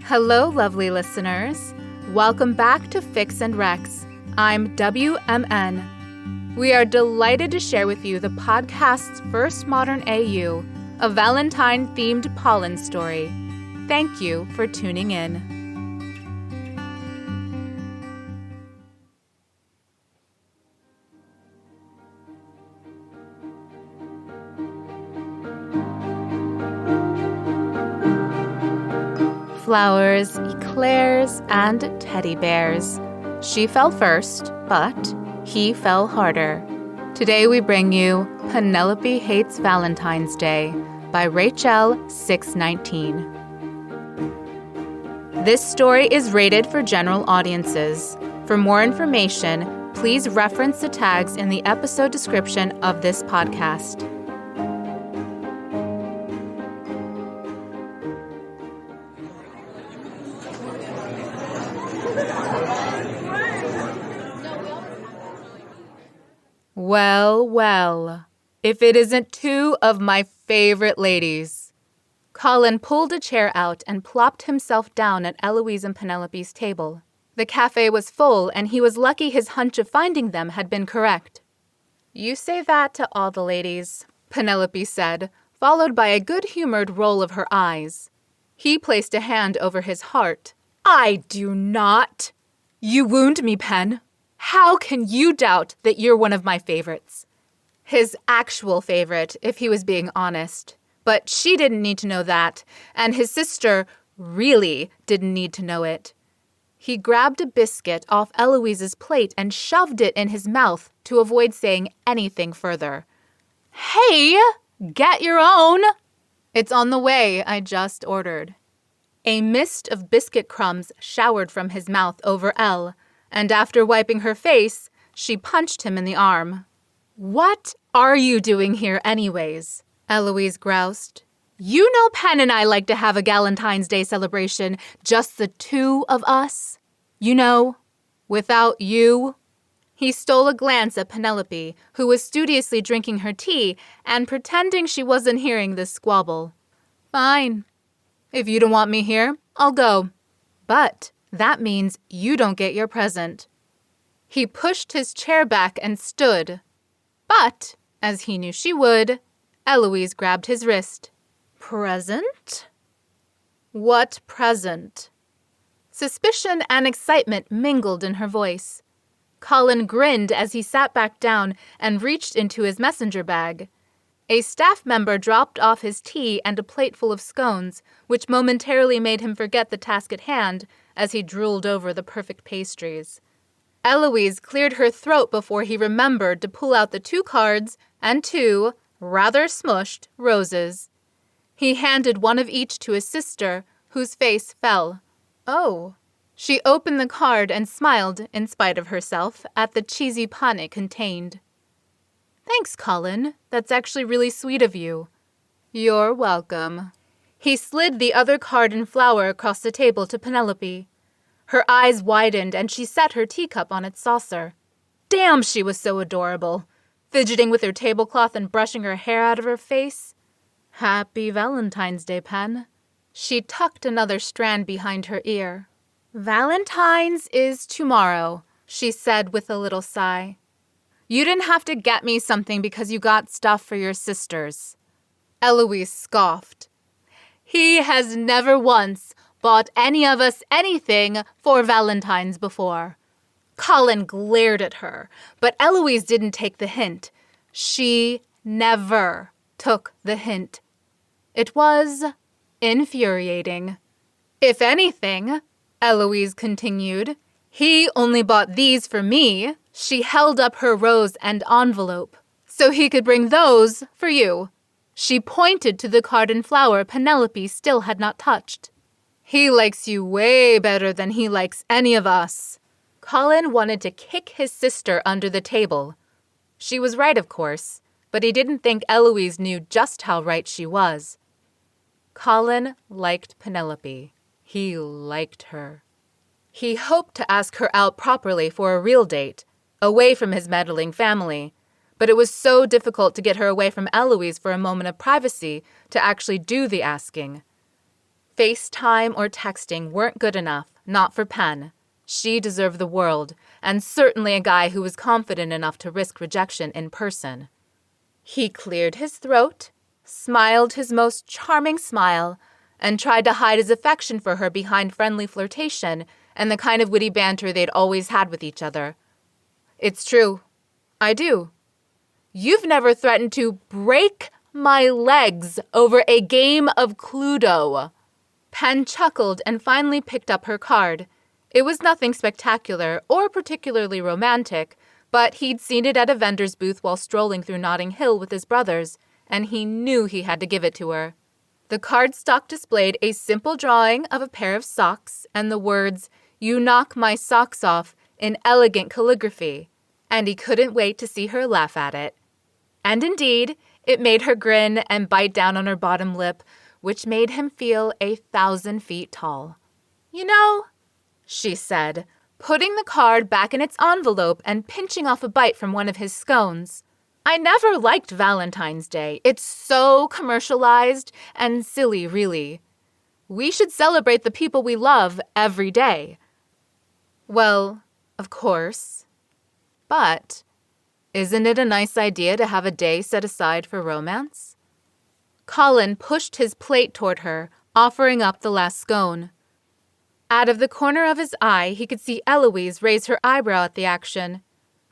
Hello, lovely listeners. Welcome back to Fix and Rex. I'm WMN. We are delighted to share with you the podcast's first modern AU, a Valentine-themed pollen story. Thank you for tuning in. Flowers, eclairs, and teddy bears. She fell first, but he fell harder. Today we bring you Penelope Hates Valentine's Day by Rachel 619. This story is rated for general audiences. For more information, please reference the tags in the episode description of this podcast. Well, if it isn't two of my favorite ladies. Colin pulled a chair out and plopped himself down at Eloise and Penelope's table. The cafe was full, and he was lucky his hunch of finding them had been correct. "You say that to all the ladies," Penelope said, followed by a good-humored roll of her eyes. He placed a hand over his heart. "I do not. You wound me, Pen. How can you doubt that you're one of my favorites?" His actual favorite, if he was being honest. But she didn't need to know that, and his sister really didn't need to know it. He grabbed a biscuit off Eloise's plate and shoved it in his mouth to avoid saying anything further. "Hey, get your own!" "It's on the way, I just ordered." A mist of biscuit crumbs showered from his mouth over Elle, and after wiping her face, she punched him in the arm. "What are you doing here anyways?" Eloise groused. "You know Pen and I like to have a Galentine's Day celebration, just the two of us. You know, without you." He stole a glance at Penelope, who was studiously drinking her tea and pretending she wasn't hearing this squabble. "Fine. If you don't want me here, I'll go. But that means you don't get your present." He pushed his chair back and stood. But, as he knew she would, Eloise grabbed his wrist. "Present? What present?" Suspicion and excitement mingled in her voice. Colin grinned as he sat back down and reached into his messenger bag. A staff member dropped off his tea and a plate full of scones, which momentarily made him forget the task at hand as he drooled over the perfect pastries. Eloise cleared her throat before he remembered to pull out the 2 cards and 2, rather smushed, roses. He handed one of each to his sister, whose face fell. "Oh." She opened the card and smiled, in spite of herself, at the cheesy pun it contained. "Thanks, Colin. That's actually really sweet of you." "You're welcome." He slid the other card and flower across the table to Penelope. Her eyes widened and she set her teacup on its saucer. Damn, she was so adorable, fidgeting with her tablecloth and brushing her hair out of her face. "Happy Valentine's Day, Pen." She tucked another strand behind her ear. "Valentine's is tomorrow," she said with a little sigh. "You didn't have to get me something because you got stuff for your sisters." Eloise scoffed. "He has never once bought any of us anything for Valentine's before." Colin glared at her, but Eloise didn't take the hint. She never took the hint. It was infuriating. "If anything," Eloise continued, "he only bought these for me." She held up her rose and envelope. "So he could bring those for you." She pointed to the card and flower Penelope still had not touched. "He likes you way better than he likes any of us." Colin wanted to kick his sister under the table. She was right, of course, but he didn't think Eloise knew just how right she was. Colin liked Penelope. He liked her. He hoped to ask her out properly for a real date, away from his meddling family, but it was so difficult to get her away from Eloise for a moment of privacy to actually do the asking. FaceTime or texting weren't good enough, not for Penn. She deserved the world, and certainly a guy who was confident enough to risk rejection in person. He cleared his throat, smiled his most charming smile, and tried to hide his affection for her behind friendly flirtation and the kind of witty banter they'd always had with each other. It's true. I do. You've never threatened to break my legs over a game of Cluedo. Penn chuckled and finally picked up her card. It was nothing spectacular or particularly romantic, but he'd seen it at a vendor's booth while strolling through Notting Hill with his brothers, and he knew he had to give it to her. The cardstock displayed a simple drawing of a pair of socks and the words, "You knock my socks off," in elegant calligraphy, and he couldn't wait to see her laugh at it. And indeed, it made her grin and bite down on her bottom lip, which made him feel 1,000 feet tall. "You know," she said, putting the card back in its envelope and pinching off a bite from one of his scones, "I never liked Valentine's Day. It's so commercialized and silly, really. We should celebrate the people we love every day." Well, of course. But isn't it a nice idea to have a day set aside for romance? Colin pushed his plate toward her, offering up the last scone. Out of the corner of his eye, he could see Eloise raise her eyebrow at the action.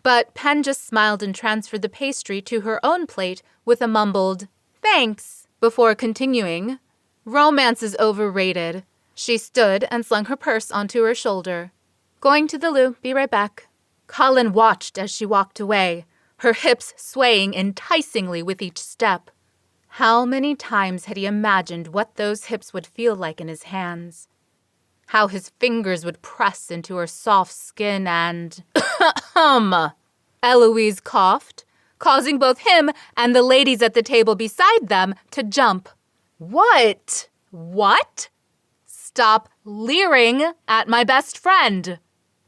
But Penn just smiled and transferred the pastry to her own plate with a mumbled, "Thanks," before continuing, "Romance is overrated." She stood and slung her purse onto her shoulder. "Going to the loo, be right back." Colin watched as she walked away, her hips swaying enticingly with each step. How many times had he imagined what those hips would feel like in his hands? How his fingers would press into her soft skin and... Eloise coughed, causing both him and the ladies at the table beside them to jump. "What? What? Stop leering at my best friend.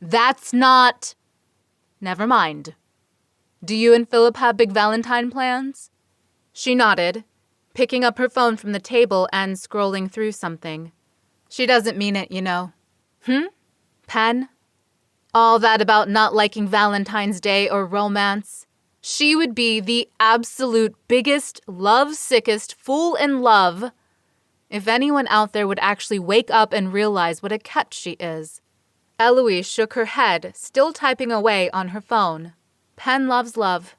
That's not..." "Never mind. Do you and Philip have big Valentine plans?" She nodded, picking up her phone from the table and scrolling through something. "She doesn't mean it, you know." Penn? All that about not liking Valentine's Day or romance. She would be the absolute biggest, love-sickest fool in love if anyone out there would actually wake up and realize what a catch she is. Eloise shook her head, still typing away on her phone. Penn loves love,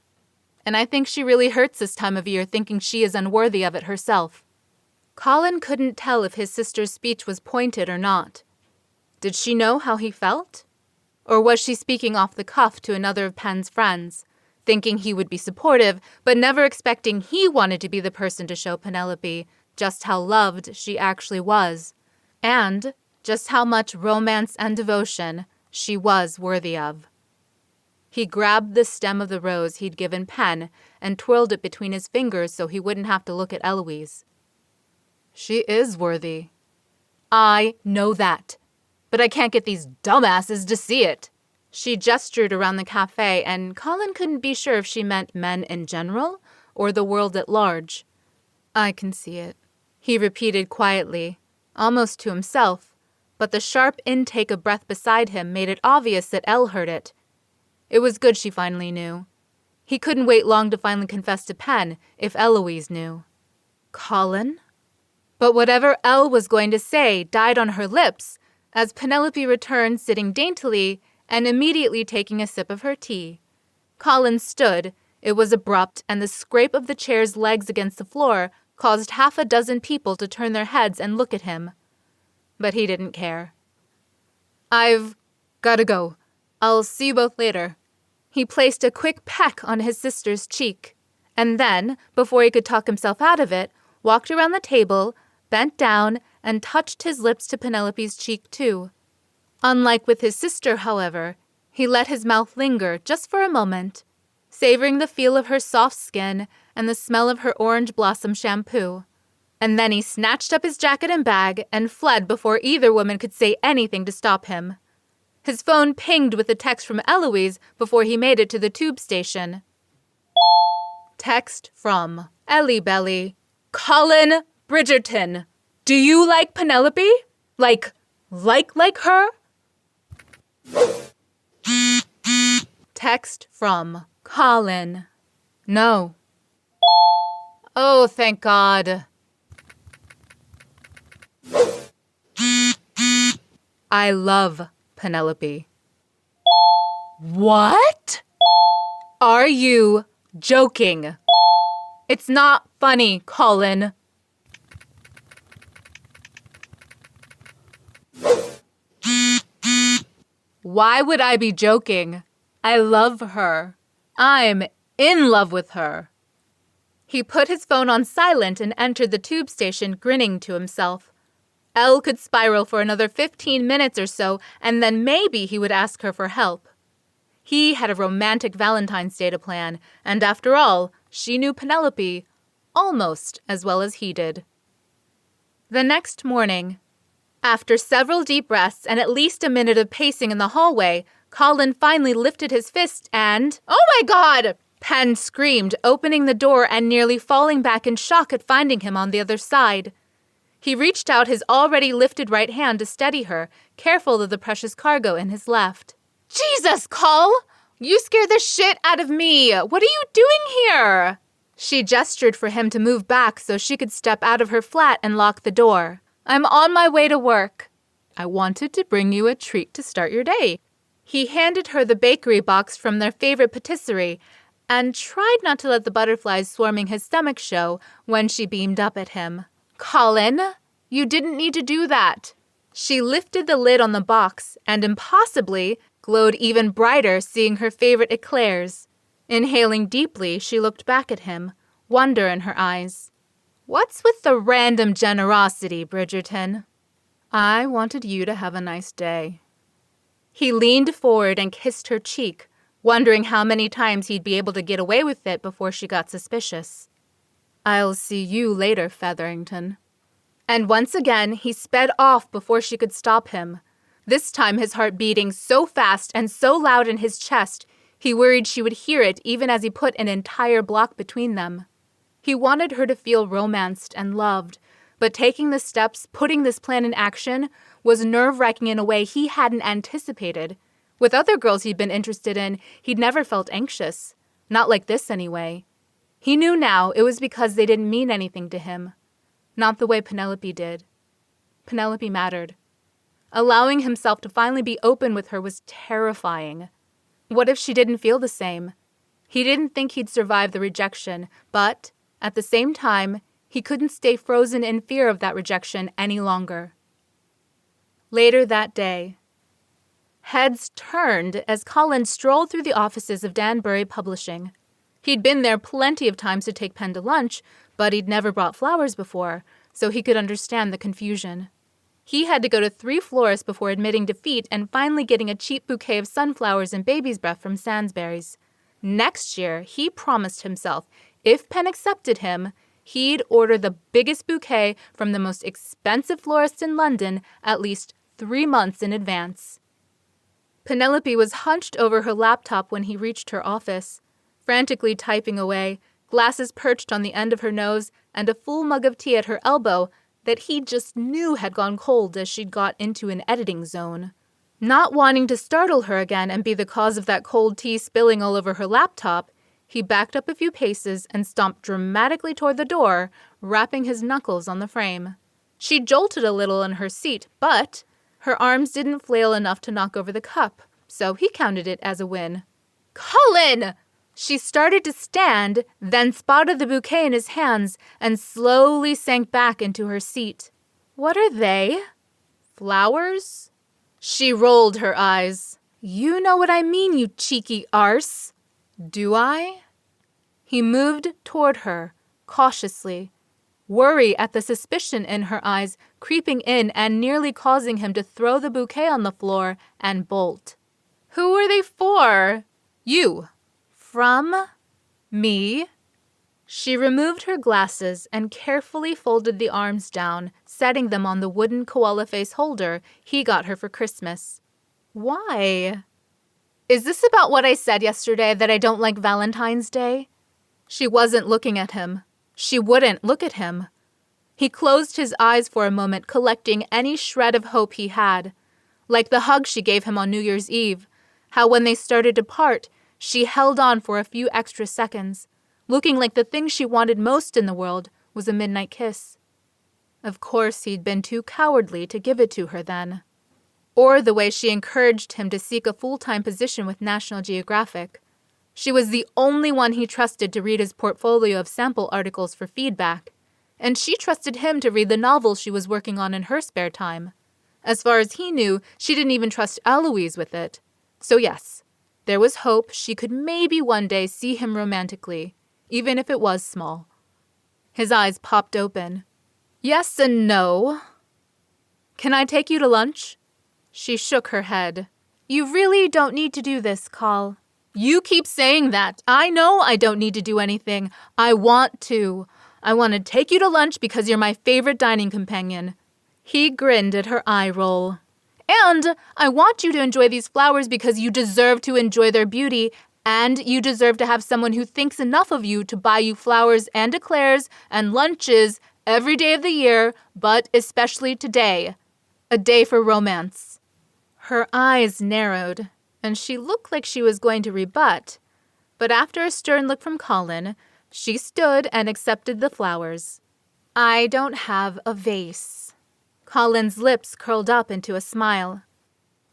and I think she really hurts this time of year thinking she is unworthy of it herself. Colin couldn't tell if his sister's speech was pointed or not. Did she know how he felt? Or was she speaking off the cuff to another of Penn's friends, thinking he would be supportive, but never expecting he wanted to be the person to show Penelope just how loved she actually was, and just how much romance and devotion she was worthy of? He grabbed the stem of the rose he'd given Penn and twirled it between his fingers so he wouldn't have to look at Eloise. "She is worthy." "I know that, but I can't get these dumbasses to see it." She gestured around the cafe, and Colin couldn't be sure if she meant men in general or the world at large. "I can see it," he repeated quietly, almost to himself, but the sharp intake of breath beside him made it obvious that Elle heard it. It was good she finally knew. He couldn't wait long to finally confess to Penn if Eloise knew. Colin? But whatever Elle was going to say died on her lips as Penelope returned sitting daintily and immediately taking a sip of her tea. Colin stood. It was abrupt, and the scrape of the chair's legs against the floor caused half a dozen people to turn their heads and look at him. But he didn't care. "I've gotta go. I'll see you both later." He placed a quick peck on his sister's cheek, and then, before he could talk himself out of it, walked around the table, bent down, and touched his lips to Penelope's cheek too. Unlike with his sister, however, he let his mouth linger just for a moment, savoring the feel of her soft skin and the smell of her orange blossom shampoo. And then he snatched up his jacket and bag and fled before either woman could say anything to stop him. His phone pinged with a text from Eloise before he made it to the tube station. Text from Ellie Belly. Colin Bridgerton. Do you like Penelope? Like her? Text from Colin. No. Oh, thank God. I love Penelope. What? Are you joking? It's not funny, Colin. Why would I be joking? I love her. I'm in love with her. He put his phone on silent and entered the tube station, grinning to himself. Elle could spiral for another 15 minutes or so, and then maybe he would ask her for help. He had a romantic Valentine's Day to plan, and after all, she knew Penelope almost as well as he did. The next morning, after several deep breaths and at least a minute of pacing in the hallway, Colin finally lifted his fist and, "Oh my God!" Penn screamed, opening the door and nearly falling back in shock at finding him on the other side. He reached out his already lifted right hand to steady her, careful of the precious cargo in his left. "Jesus, Col! You scared the shit out of me! What are you doing here?" She gestured for him to move back so she could step out of her flat and lock the door. "I'm on my way to work." "I wanted to bring you a treat to start your day." He handed her the bakery box from their favorite patisserie and tried not to let the butterflies swarming his stomach show when she beamed up at him. "Colin, you didn't need to do that." She lifted the lid on the box and impossibly glowed even brighter seeing her favorite eclairs. Inhaling deeply, she looked back at him, wonder in her eyes. "What's with the random generosity, Bridgerton?" "I wanted you to have a nice day." He leaned forward and kissed her cheek, wondering how many times he'd be able to get away with it before she got suspicious. "I'll see you later, Featherington." And once again, he sped off before she could stop him. This time his heart beating so fast and so loud in his chest, he worried she would hear it even as he put an entire block between them. He wanted her to feel romanced and loved, but taking the steps, putting this plan in action, was nerve-wracking in a way he hadn't anticipated. With other girls he'd been interested in, he'd never felt anxious. Not like this, anyway. He knew now it was because they didn't mean anything to him. Not the way Penelope did. Penelope mattered. Allowing himself to finally be open with her was terrifying. What if she didn't feel the same? He didn't think he'd survive the rejection, but, at the same time, he couldn't stay frozen in fear of that rejection any longer. Later that day, heads turned as Colin strolled through the offices of Danbury Publishing. He'd been there plenty of times to take Penn to lunch, but he'd never brought flowers before, so he could understand the confusion. He had to go to 3 florists before admitting defeat and finally getting a cheap bouquet of sunflowers and baby's breath from Sainsbury's. Next year, he promised himself, if Penn accepted him, he'd order the biggest bouquet from the most expensive florist in London at least 3 months in advance. Penelope was hunched over her laptop when he reached her office, frantically typing away, glasses perched on the end of her nose, and a full mug of tea at her elbow that he just knew had gone cold as she'd got into an editing zone. Not wanting to startle her again and be the cause of that cold tea spilling all over her laptop, he backed up a few paces and stomped dramatically toward the door, rapping his knuckles on the frame. She jolted a little in her seat, but her arms didn't flail enough to knock over the cup, so he counted it as a win. "Colin!" She started to stand, then spotted the bouquet in his hands and slowly sank back into her seat. "What are they? Flowers?" She rolled her eyes. "You know what I mean, you cheeky arse." "Do I?" He moved toward her, cautiously, worry at the suspicion in her eyes creeping in and nearly causing him to throw the bouquet on the floor and bolt. "Who are they for?" "You." "From me?" She removed her glasses and carefully folded the arms down, setting them on the wooden koala face holder he got her for Christmas. "Why?" "Is this about what I said yesterday, that I don't like Valentine's Day?" She wasn't looking at him. She wouldn't look at him. He closed his eyes for a moment, collecting any shred of hope he had. Like the hug she gave him on New Year's Eve, how when they started to part, she held on for a few extra seconds, looking like the thing she wanted most in the world was a midnight kiss. Of course, he'd been too cowardly to give it to her then. Or the way she encouraged him to seek a full-time position with National Geographic. She was the only one he trusted to read his portfolio of sample articles for feedback, and she trusted him to read the novel she was working on in her spare time. As far as he knew, she didn't even trust Eloise with it. So yes, there was hope she could maybe one day see him romantically, even if it was small. His eyes popped open. Yes and no. Can I take you to lunch? She shook her head. You really don't need to do this, Call. You keep saying that. I know I don't need to do anything. I want to. I want to take you to lunch because you're my favorite dining companion. He grinned at her eye roll. And I want you to enjoy these flowers because you deserve to enjoy their beauty, and you deserve to have someone who thinks enough of you to buy you flowers and eclairs and lunches every day of the year, but especially today. A day for romance. Her eyes narrowed, and she looked like she was going to rebut, but after a stern look from Colin, she stood and accepted the flowers. I don't have a vase. Colin's lips curled up into a smile.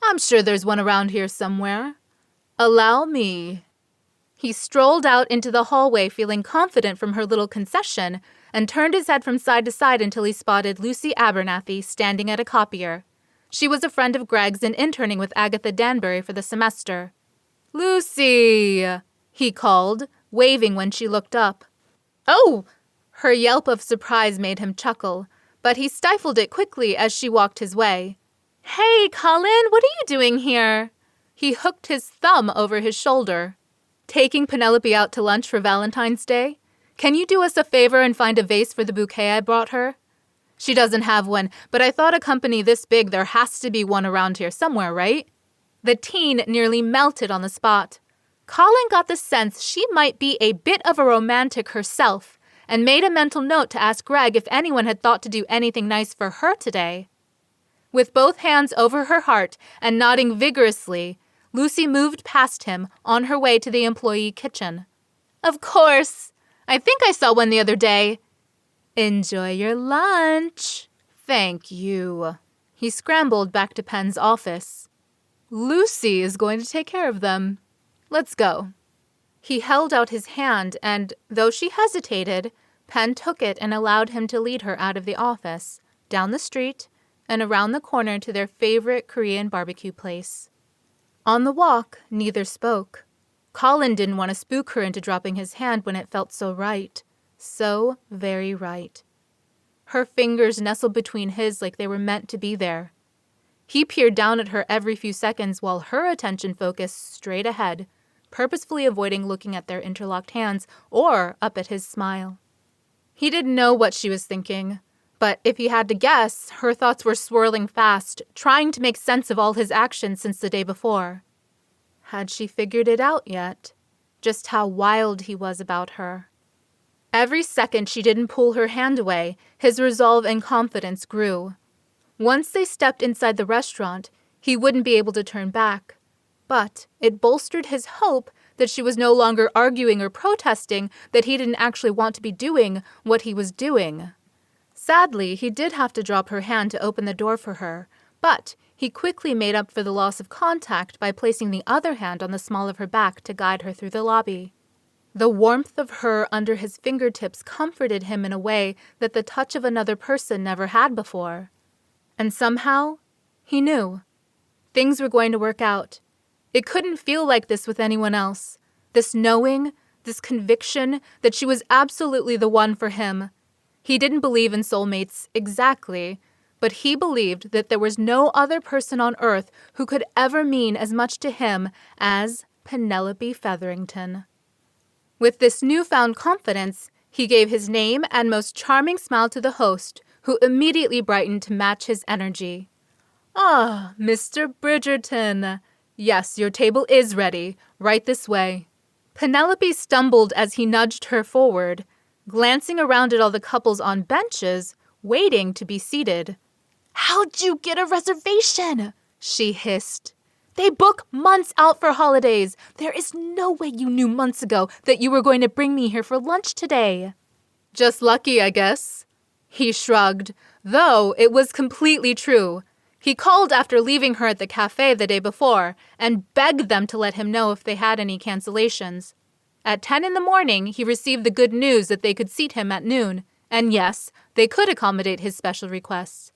I'm sure there's one around here somewhere. Allow me. He strolled out into the hallway feeling confident from her little concession and turned his head from side to side until he spotted Lucy Abernathy standing at a copier. She was a friend of Greg's and interning with Agatha Danbury for the semester. Lucy, he called, waving when she looked up. Oh! Her yelp of surprise made him chuckle, but he stifled it quickly as she walked his way. Hey, Colin, what are you doing here? He hooked his thumb over his shoulder. Taking Penelope out to lunch for Valentine's Day? Can you do us a favor and find a vase for the bouquet I brought her? She doesn't have one, but I thought a company this big there has to be one around here somewhere, right? The teen nearly melted on the spot. Colin got the sense she might be a bit of a romantic herself, and made a mental note to ask Greg if anyone had thought to do anything nice for her today. With both hands over her heart and nodding vigorously, Lucy moved past him on her way to the employee kitchen. Of course! I think I saw one the other day. Enjoy your lunch. Thank you. He scrambled back to Penn's office. Lucy is going to take care of them. Let's go. He held out his hand, and, though she hesitated, Penn took it and allowed him to lead her out of the office, down the street, and around the corner to their favorite Korean barbecue place. On the walk, neither spoke. Colin didn't want to spook her into dropping his hand when it felt so right. So very right. Her fingers nestled between his like they were meant to be there. He peered down at her every few seconds while her attention focused straight ahead, purposefully avoiding looking at their interlocked hands or up at his smile. He didn't know what she was thinking, but if he had to guess, her thoughts were swirling fast, trying to make sense of all his actions since the day before. Had she figured it out yet? Just how wild he was about her. Every second she didn't pull her hand away, his resolve and confidence grew. Once they stepped inside the restaurant, he wouldn't be able to turn back. But it bolstered his hope that she was no longer arguing or protesting that he didn't actually want to be doing what he was doing. Sadly, he did have to drop her hand to open the door for her, but he quickly made up for the loss of contact by placing the other hand on the small of her back to guide her through the lobby. The warmth of her under his fingertips comforted him in a way that the touch of another person never had before. And somehow, he knew. Things were going to work out. It couldn't feel like this with anyone else. This knowing, this conviction that she was absolutely the one for him. He didn't believe in soulmates exactly, but he believed that there was no other person on earth who could ever mean as much to him as Penelope Featherington. With this newfound confidence, he gave his name and most charming smile to the host, who immediately brightened to match his energy. Ah, Mr. Bridgerton. Yes, your table is ready. Right this way. Penelope stumbled as he nudged her forward, glancing around at all the couples on benches, waiting to be seated. "How'd you get a reservation?" she hissed. "They book months out for holidays. There is no way you knew months ago that you were going to bring me here for lunch today." "Just lucky, I guess." He shrugged, though it was completely true. He called after leaving her at the cafe the day before and begged them to let him know if they had any cancellations. At 10 in the morning, he received the good news that they could seat him at noon, and yes, they could accommodate his special requests.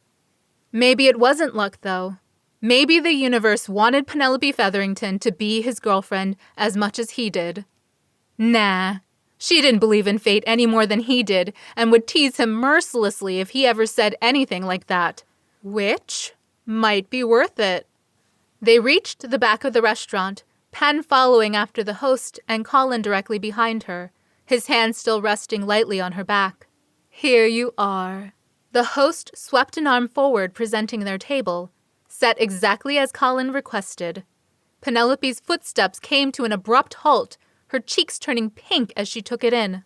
Maybe it wasn't luck, though. Maybe the universe wanted Penelope Featherington to be his girlfriend as much as he did. Nah, she didn't believe in fate any more than he did and would tease him mercilessly if he ever said anything like that. Which might be worth it. They reached the back of the restaurant, Penn following after the host and Colin directly behind her, his hand still resting lightly on her back. "Here you are." The host swept an arm forward, presenting their table, set exactly as Colin requested. Penelope's footsteps came to an abrupt halt, her cheeks turning pink as she took it in.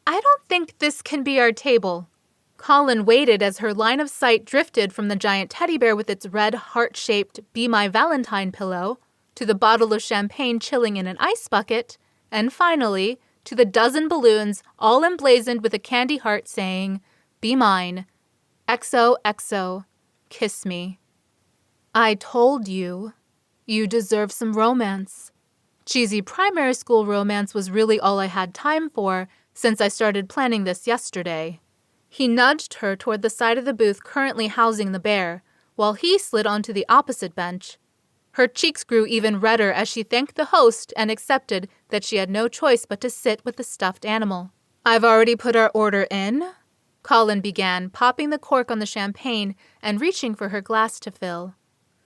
"I don't think this can be our table." Colin waited as her line of sight drifted from the giant teddy bear with its red heart-shaped Be My Valentine pillow, to the bottle of champagne chilling in an ice bucket, and finally, to the dozen balloons all emblazoned with a candy heart saying, "Be mine. XOXO. Kiss me." "I told you. You deserve some romance." Cheesy primary school romance was really all I had time for since I started planning this yesterday. He nudged her toward the side of the booth currently housing the bear, while he slid onto the opposite bench. Her cheeks grew even redder as she thanked the host and accepted that she had no choice but to sit with the stuffed animal. "I've already put our order in," Colin began, popping the cork on the champagne and reaching for her glass to fill.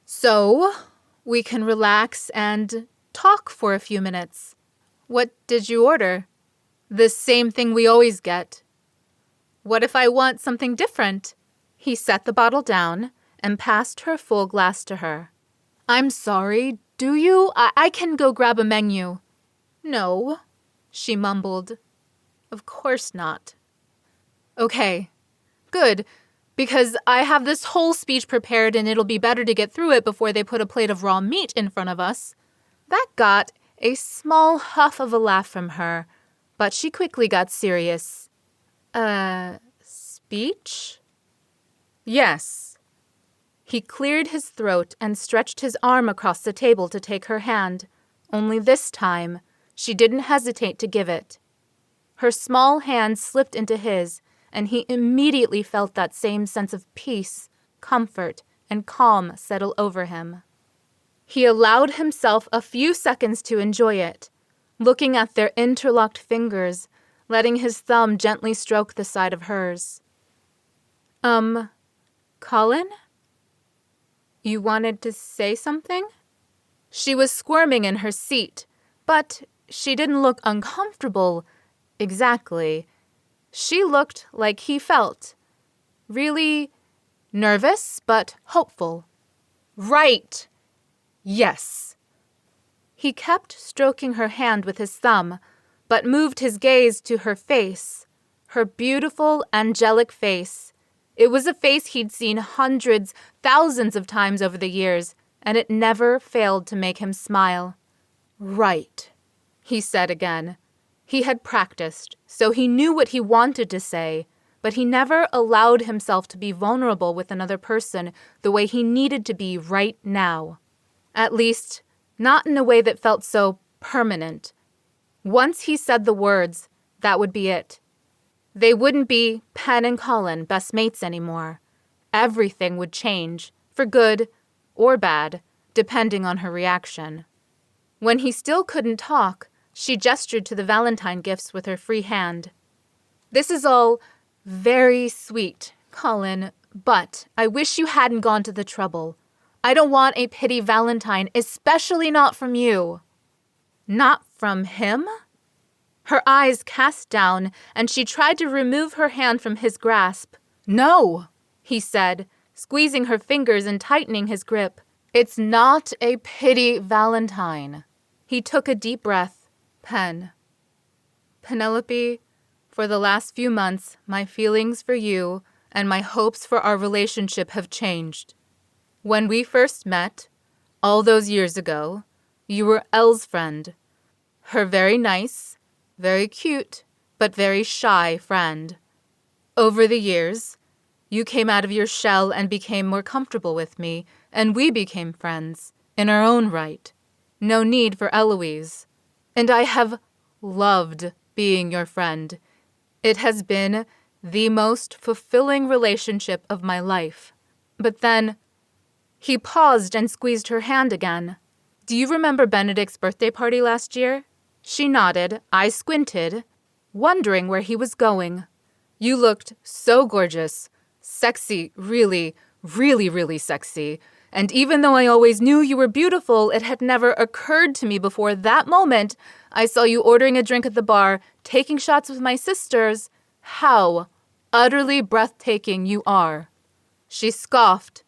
"So, we can relax and talk for a few minutes. What did you order?" "The same thing we always get." "What if I want something different?" He set the bottle down and passed her full glass to her. "I'm sorry, do you? I can go grab a menu." "No," she mumbled. "Of course not." "Okay, good, because I have this whole speech prepared and it'll be better to get through it before they put a plate of raw meat in front of us." That got a small huff of a laugh from her, but she quickly got serious. Speech?" "Yes." He cleared his throat and stretched his arm across the table to take her hand, only this time she didn't hesitate to give it. Her small hand slipped into his, and he immediately felt that same sense of peace, comfort, and calm settle over him. He allowed himself a few seconds to enjoy it, looking at their interlocked fingers, letting his thumb gently stroke the side of hers. Colin? You wanted to say something?" She was squirming in her seat, but she didn't look uncomfortable, exactly. She looked like he felt. Really nervous, but hopeful. "Right. Yes." He kept stroking her hand with his thumb, but moved his gaze to her face, her beautiful, angelic face. It was a face he'd seen hundreds, thousands of times over the years, and it never failed to make him smile. "Right," he said again. He had practiced, so he knew what he wanted to say, but he never allowed himself to be vulnerable with another person the way he needed to be right now. At least, not in a way that felt so permanent. Once he said the words, that would be it. They wouldn't be Penn and Colin, best mates anymore. Everything would change, for good or bad, depending on her reaction. When he still couldn't talk, she gestured to the Valentine gifts with her free hand. "This is all very sweet, Colin, but I wish you hadn't gone to the trouble. I don't want a pity Valentine, especially not from you." "Not from him?" Her eyes cast down, and she tried to remove her hand from his grasp. "No," he said, squeezing her fingers and tightening his grip. "It's not a pity Valentine." He took a deep breath. Pen. Penelope, for the last few months, my feelings for you and my hopes for our relationship have changed. When we first met, all those years ago, you were Elle's friend. Her very nice, very cute, but very shy friend. Over the years, you came out of your shell and became more comfortable with me, and we became friends, in our own right. No need for Eloise. And I have loved being your friend. It has been the most fulfilling relationship of my life. But then, he paused and squeezed her hand again. Do you remember Benedict's birthday party last year? She nodded. I squinted, wondering where he was going. You looked so gorgeous. Sexy, really, really, really sexy. And even though I always knew you were beautiful, it had never occurred to me before that moment I saw you ordering a drink at the bar, taking shots with my sisters, how utterly breathtaking you are. She scoffed,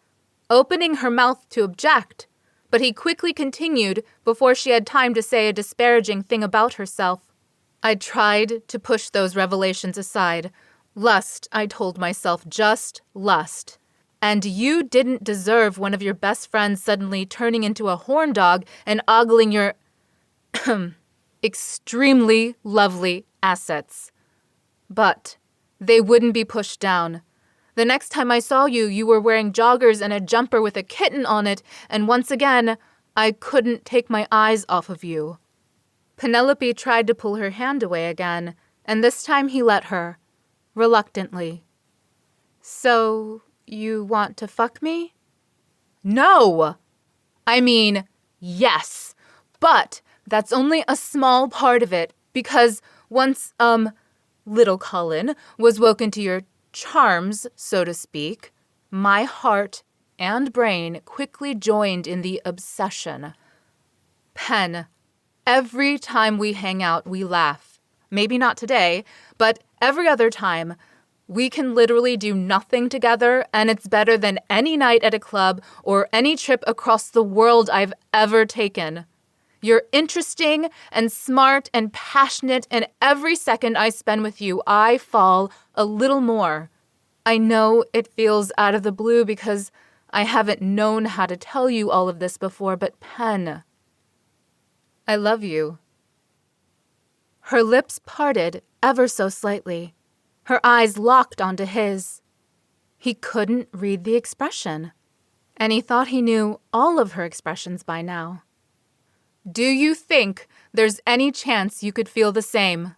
opening her mouth to object, but he quickly continued before she had time to say a disparaging thing about herself. I tried to push those revelations aside. Lust, I told myself, just lust. And you didn't deserve one of your best friends suddenly turning into a horn dog and ogling your extremely lovely assets. But they wouldn't be pushed down. The next time I saw you, you were wearing joggers and a jumper with a kitten on it, and once again, I couldn't take my eyes off of you. Penelope tried to pull her hand away again, and this time he let her, reluctantly. So, you want to fuck me? No! I mean, yes, but that's only a small part of it, because once, little Colin was woken to your charms, so to speak, my heart and brain quickly joined in the obsession. Pen, every time we hang out, we laugh. Maybe not today, but every other time. We can literally do nothing together, and it's better than any night at a club or any trip across the world I've ever taken. You're interesting and smart and passionate, and every second I spend with you, I fall a little more. I know it feels out of the blue because I haven't known how to tell you all of this before, but Pen, I love you. Her lips parted ever so slightly. Her eyes locked onto his. He couldn't read the expression, and he thought he knew all of her expressions by now. Do you think there's any chance you could feel the same?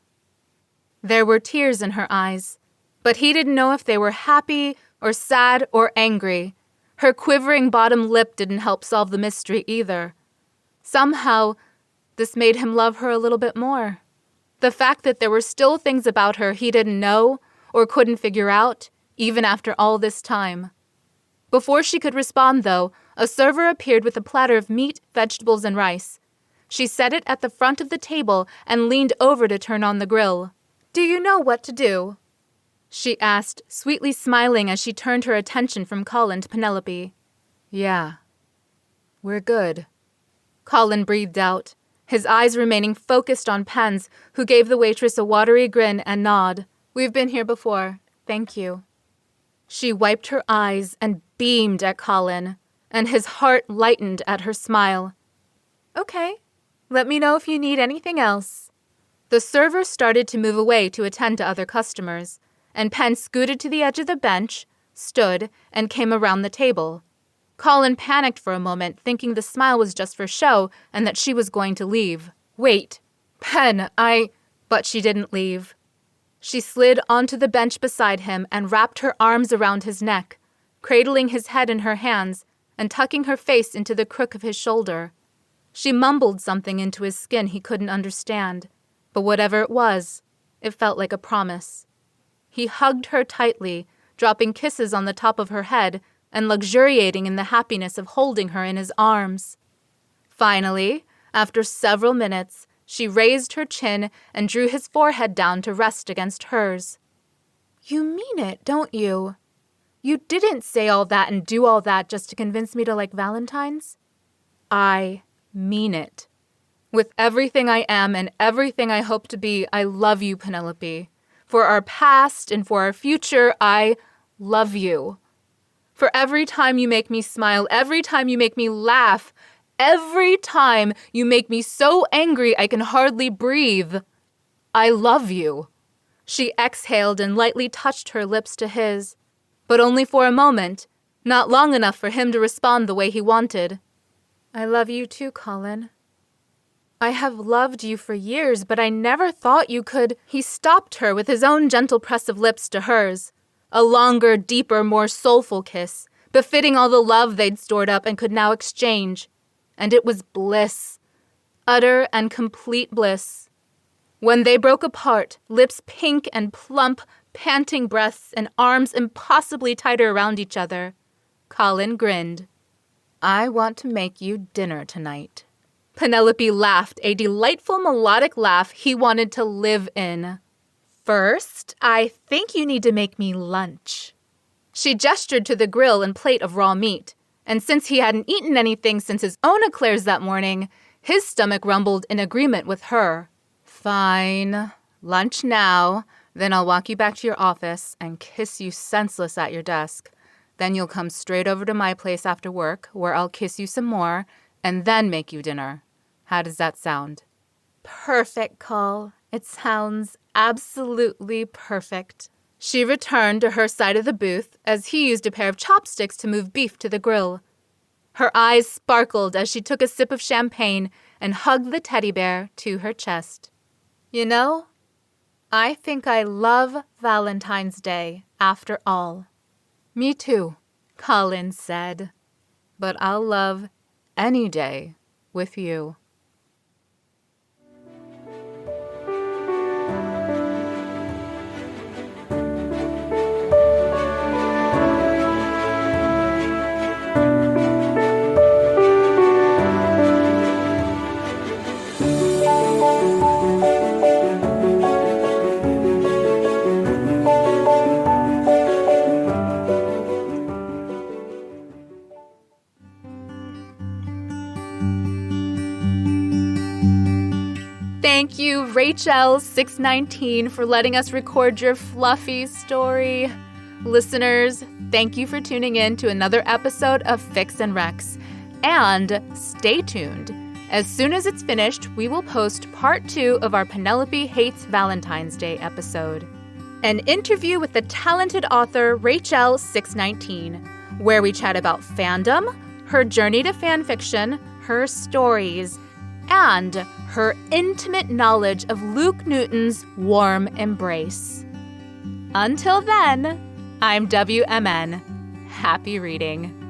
There were tears in her eyes, but he didn't know if they were happy or sad or angry. Her quivering bottom lip didn't help solve the mystery either. Somehow, this made him love her a little bit more. The fact that there were still things about her he didn't know or couldn't figure out, even after all this time. Before she could respond, though, a server appeared with a platter of meat, vegetables, and rice. She set it at the front of the table and leaned over to turn on the grill. Do you know what to do? She asked, sweetly smiling as she turned her attention from Colin to Penelope. Yeah, we're good. Colin breathed out, his eyes remaining focused on Pen's, who gave the waitress a watery grin and nod. We've been here before, thank you. She wiped her eyes and beamed at Colin, and his heart lightened at her smile. Okay, let me know if you need anything else. The server started to move away to attend to other customers, and Pen scooted to the edge of the bench, stood, and came around the table. Colin panicked for a moment, thinking the smile was just for show and that she was going to leave. Wait, Pen, But she didn't leave. She slid onto the bench beside him and wrapped her arms around his neck, cradling his head in her hands and tucking her face into the crook of his shoulder. She mumbled something into his skin he couldn't understand, but whatever it was, it felt like a promise. He hugged her tightly, dropping kisses on the top of her head and luxuriating in the happiness of holding her in his arms. Finally, after several minutes, she raised her chin and drew his forehead down to rest against hers. You mean it, don't you? You didn't say all that and do all that just to convince me to like Valentine's? I mean it. With everything I am and everything I hope to be, I love you, Penelope. For our past and for our future, I love you. For every time you make me smile, every time you make me laugh, every time you make me so angry I can hardly breathe, I love you. She exhaled and lightly touched her lips to his, but only for a moment, not long enough for him to respond the way he wanted. I love you too, Colin. I have loved you for years, but I never thought you could. He stopped her with his own gentle press of lips to hers. A longer, deeper, more soulful kiss, befitting all the love they'd stored up and could now exchange. And it was bliss. Utter and complete bliss. When they broke apart, lips pink and plump, panting breaths and arms impossibly tighter around each other, Colin grinned. I want to make you dinner tonight. Penelope laughed, a delightful melodic laugh he wanted to live in. First, I think you need to make me lunch. She gestured to the grill and plate of raw meat, and since he hadn't eaten anything since his own eclairs that morning, his stomach rumbled in agreement with her. Fine. Lunch now, then I'll walk you back to your office and kiss you senseless at your desk. Then you'll come straight over to my place after work, where I'll kiss you some more, and then make you dinner. How does that sound? Perfect, Col. It sounds absolutely perfect. She returned to her side of the booth as he used a pair of chopsticks to move beef to the grill. Her eyes sparkled as she took a sip of champagne and hugged the teddy bear to her chest. You know, I think I love Valentine's Day after all. Me too, Colin said. But I'll love any day with you. Thank you, Rachel619, for letting us record your fluffy story. Listeners, thank you for tuning in to another episode of Fix and Rex. And stay tuned. As soon as it's finished, we will post part 2 of our Penelope Hates Valentine's Day episode. An interview with the talented author Rachel619, where we chat about fandom, her journey to fanfiction, her stories, and her intimate knowledge of Luke Newton's warm embrace. Until then, I'm WMN. Happy reading.